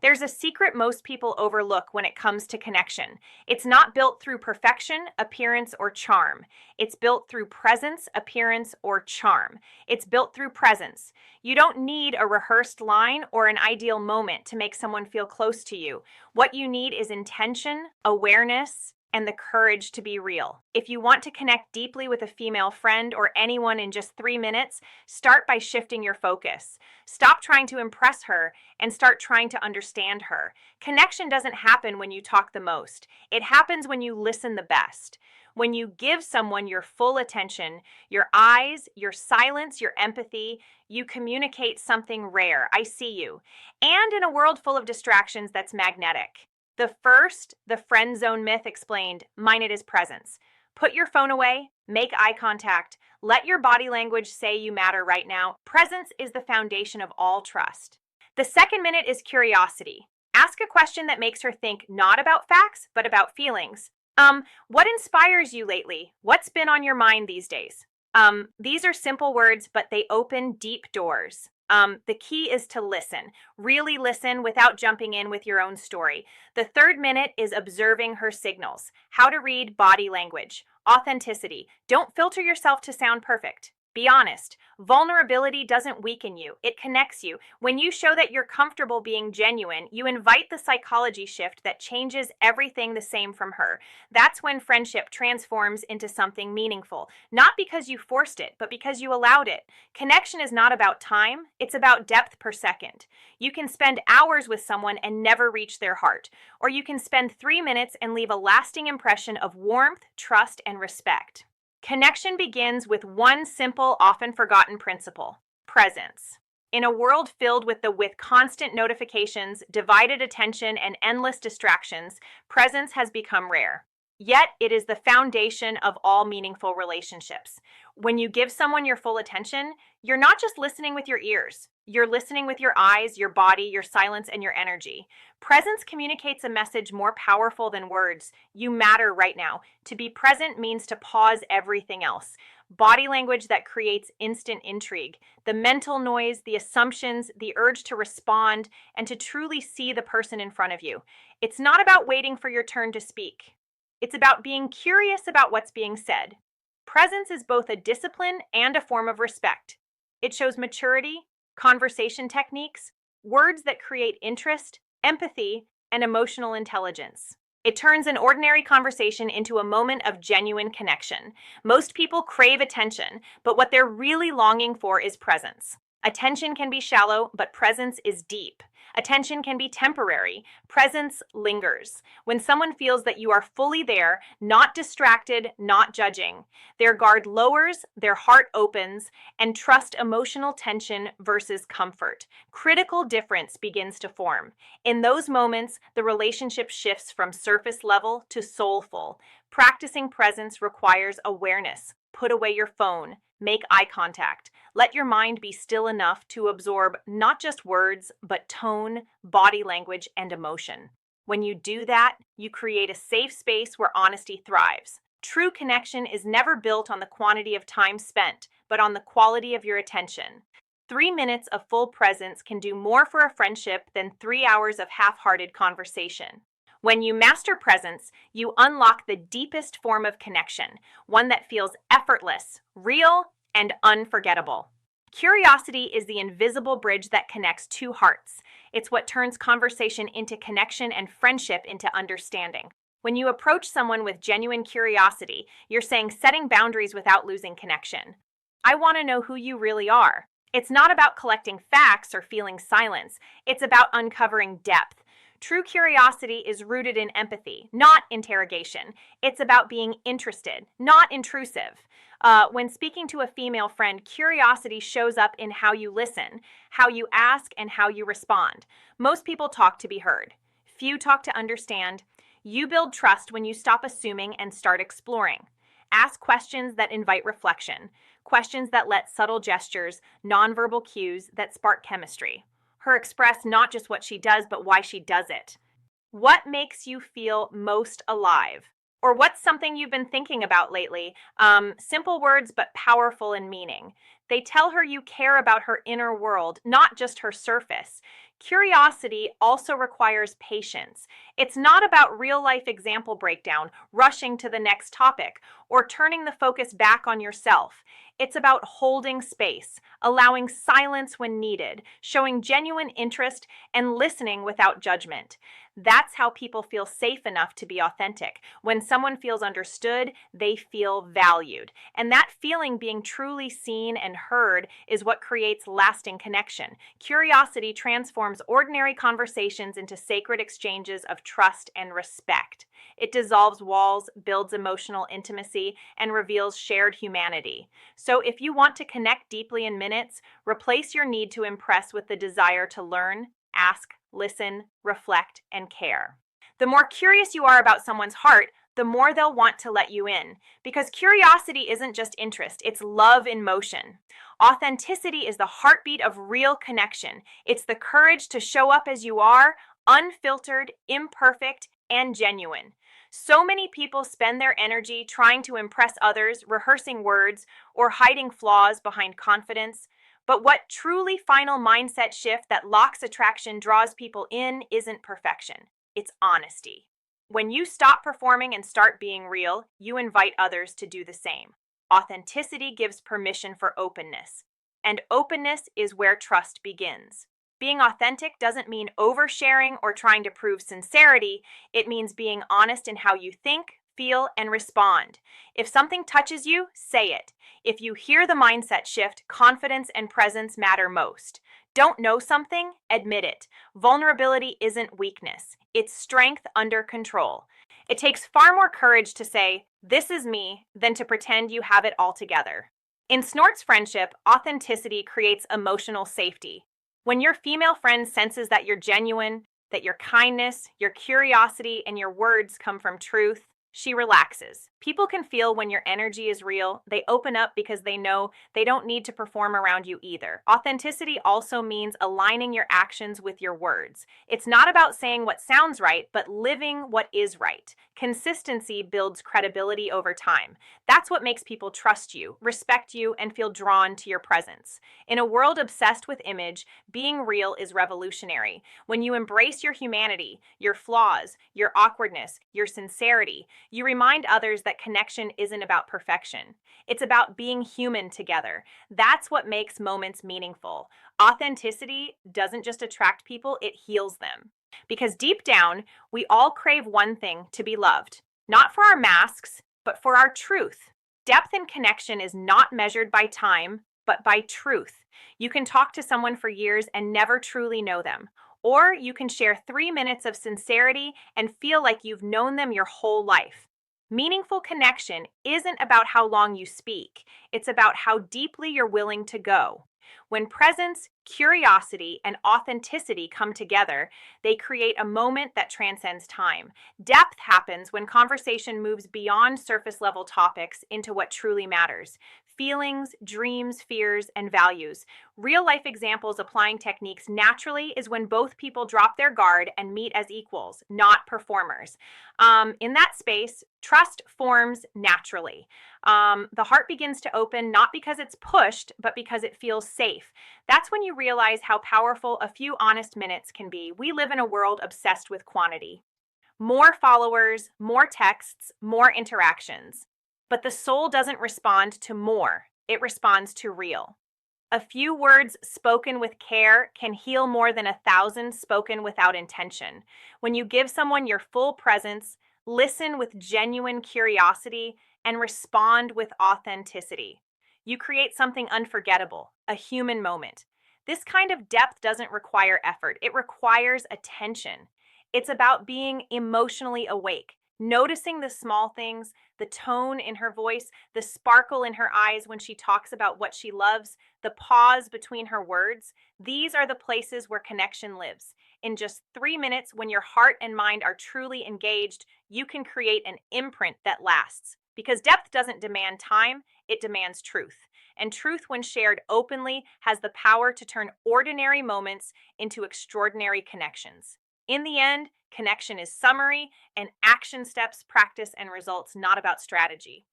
There's a secret most people overlook when it comes to connection. It's not built through perfection, appearance, or charm. It's built through presence, appearance, or charm. It's built through presence. You don't need a rehearsed line or an ideal moment to make someone feel close to you. What you need is intention, awareness, and the courage to be real. If you want to connect deeply with a female friend or anyone in just 3 minutes, start by shifting your focus. Stop trying to impress her and start trying to understand her. Connection doesn't happen when you talk the most. It happens when you listen the best. When you give someone your full attention, your eyes, your silence, your empathy, you communicate something rare. I see you. And in a world full of distractions, that's magnetic. The friend zone myth explained, mine it is presence. Put your phone away, make eye contact, let your body language say you matter right now. Presence is the foundation of all trust. The second minute is curiosity. Ask a question that makes her think not about facts, but about feelings. What inspires you lately? What's been on your mind these days? These are simple words, but they open deep doors. The key is to listen. Really listen without jumping in with your own story. The third minute is observing her signals. How to read body language. Authenticity. Don't filter yourself to sound perfect. Be honest. Vulnerability doesn't weaken you. It connects you. When you show that you're comfortable being genuine, you invite the psychology shift that changes everything the same from her. That's when friendship transforms into something meaningful. Not because you forced it, but because you allowed it. Connection is not about time. It's about depth per second. You can spend hours with someone and never reach their heart. Or you can spend 3 minutes and leave a lasting impression of warmth, trust, and respect. Connection begins with one simple, often forgotten principle: presence. In a world filled with constant notifications, divided attention, and endless distractions, presence has become rare. Yet, it is the foundation of all meaningful relationships. When you give someone your full attention, you're not just listening with your ears. You're listening with your eyes, your body, your silence, and your energy. Presence communicates a message more powerful than words. You matter right now. To be present means to pause everything else. Body language that creates instant intrigue, the mental noise, the assumptions, the urge to respond, and to truly see the person in front of you. It's not about waiting for your turn to speak. It's about being curious about what's being said. Presence is both a discipline and a form of respect. It shows maturity, conversation techniques, words that create interest, empathy, and emotional intelligence. It turns an ordinary conversation into a moment of genuine connection. Most people crave attention, but what they're really longing for is presence. Attention can be shallow, but presence is deep. Attention can be temporary. Presence lingers. When someone feels that you are fully there, not distracted, not judging, their guard lowers, their heart opens, and trust emotional tension versus comfort. Critical difference begins to form. In those moments, the relationship shifts from surface level to soulful. Practicing presence requires awareness. Put away your phone. Make eye contact. Let your mind be still enough to absorb not just words, but tone, body language, and emotion. When you do that, you create a safe space where honesty thrives. True connection is never built on the quantity of time spent, but on the quality of your attention. 3 minutes of full presence can do more for a friendship than 3 hours of half-hearted conversation. When you master presence, you unlock the deepest form of connection, one that feels effortless, real, and unforgettable. Curiosity is the invisible bridge that connects two hearts. It's what turns conversation into connection and friendship into understanding. When you approach someone with genuine curiosity, you're saying setting boundaries without losing connection. I want to know who you really are. It's not about collecting facts or feeling silence. It's about uncovering depth. True curiosity is rooted in empathy, not interrogation. It's about being interested, not intrusive. When speaking to a female friend, curiosity shows up in how you listen, how you ask, and how you respond. Most people talk to be heard. Few talk to understand. You build trust when you stop assuming and start exploring. Ask questions that invite reflection, questions that let subtle gestures, nonverbal cues that spark chemistry. Her express not just what she does, but why she does it. What makes you feel most alive? Or what's something you've been thinking about lately? Simple words, but powerful in meaning. They tell her you care about her inner world, not just her surface. Curiosity also requires patience. It's not about real life example breakdown, rushing to the next topic, or turning the focus back on yourself. It's about holding space, allowing silence when needed, showing genuine interest, and listening without judgment. That's how people feel safe enough to be authentic. When someone feels understood, they feel valued. And that feeling, being truly seen and heard, is what creates lasting connection. Curiosity transforms ordinary conversations into sacred exchanges of trust and respect. It dissolves walls, builds emotional intimacy, and reveals shared humanity. So if you want to connect deeply in minutes, replace your need to impress with the desire to learn, ask, listen, reflect, and care. The more curious you are about someone's heart, the more they'll want to let you in. Because curiosity isn't just interest, it's love in motion. Authenticity is the heartbeat of real connection. It's the courage to show up as you are, unfiltered, imperfect, and genuine. So many people spend their energy trying to impress others, rehearsing words, or hiding flaws behind confidence. But what truly final mindset shift that locks attraction, draws people in, isn't perfection. It's honesty. When you stop performing and start being real, you invite others to do the same. Authenticity gives permission for openness. And openness is where trust begins. Being authentic doesn't mean oversharing or trying to prove sincerity. It means being honest in how you think, feel, and respond. If something touches you, say it. If you hear the mindset shift, confidence and presence matter most. Don't know something? Admit it. Vulnerability isn't weakness, it's strength under control. It takes far more courage to say, "This is me," than to pretend you have it all together. In Snort's friendship, authenticity creates emotional safety. When your female friend senses that you're genuine, that your kindness, your curiosity, and your words come from truth, she relaxes. People can feel when your energy is real. They open up because they know they don't need to perform around you either. Authenticity also means aligning your actions with your words. It's not about saying what sounds right, but living what is right. Consistency builds credibility over time. That's what makes people trust you, respect you, and feel drawn to your presence. In a world obsessed with image, being real is revolutionary. When you embrace your humanity, your flaws, your awkwardness, your sincerity, you remind others that connection isn't about perfection. It's about being human together. That's what makes moments meaningful. Authenticity doesn't just attract people, it heals them. Because deep down, we all crave one thing: to be loved. Not for our masks, but for our truth. Depth in connection is not measured by time, but by truth. You can talk to someone for years and never truly know them. Or you can share 3 minutes of sincerity and feel like you've known them your whole life. Meaningful connection isn't about how long you speak, it's about how deeply you're willing to go. When presence, curiosity, and authenticity come together, they create a moment that transcends time. Depth happens when conversation moves beyond surface level topics into what truly matters: feelings, dreams, fears, and values. Real life examples applying techniques naturally is when both people drop their guard and meet as equals, not performers. In that space, trust forms naturally. The heart begins to open not because it's pushed, but because it feels safe. That's when you realize how powerful a few honest minutes can be. We live in a world obsessed with quantity: more followers, more texts, more interactions. But the soul doesn't respond to more, it responds to real. A few words spoken with care can heal more than 1,000 spoken without intention. When you give someone your full presence, listen with genuine curiosity, and respond with authenticity, you create something unforgettable, a human moment. This kind of depth doesn't require effort, it requires attention. It's about being emotionally awake, noticing the small things, the tone in her voice, the sparkle in her eyes when she talks about what she loves, the pause between her words. These are the places where connection lives. In just 3 minutes, when your heart and mind are truly engaged, you can create an imprint that lasts. Because depth doesn't demand time, it demands truth. And truth, when shared openly, has the power to turn ordinary moments into extraordinary connections. In the end, connection is summary, and action steps, practice, and results, not about strategy.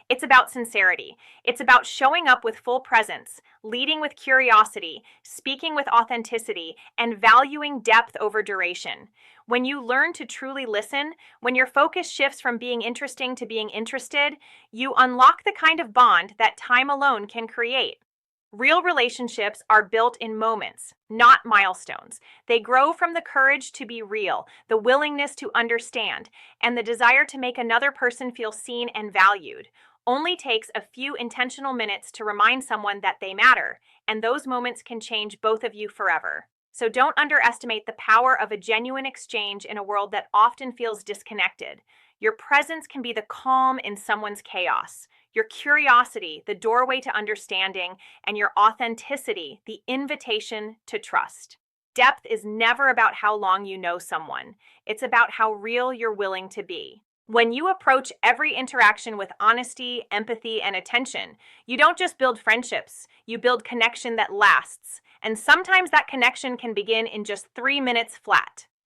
It's about sincerity. It's about showing up with full presence, leading with curiosity, speaking with authenticity, and valuing depth over duration. When you learn to truly listen, when your focus shifts from being interesting to being interested, you unlock the kind of bond that time alone can create. Real relationships are built in moments, not milestones. They grow from the courage to be real, the willingness to understand, and the desire to make another person feel seen and valued. Only takes a few intentional minutes to remind someone that they matter, and those moments can change both of you forever. So don't underestimate the power of a genuine exchange in a world that often feels disconnected. Your presence can be the calm in someone's chaos. Your curiosity, the doorway to understanding, and your authenticity, the invitation to trust. Depth is never about how long you know someone. It's about how real you're willing to be. When you approach every interaction with honesty, empathy, and attention, you don't just build friendships, you build connection that lasts. And sometimes that connection can begin in just 3 minutes flat.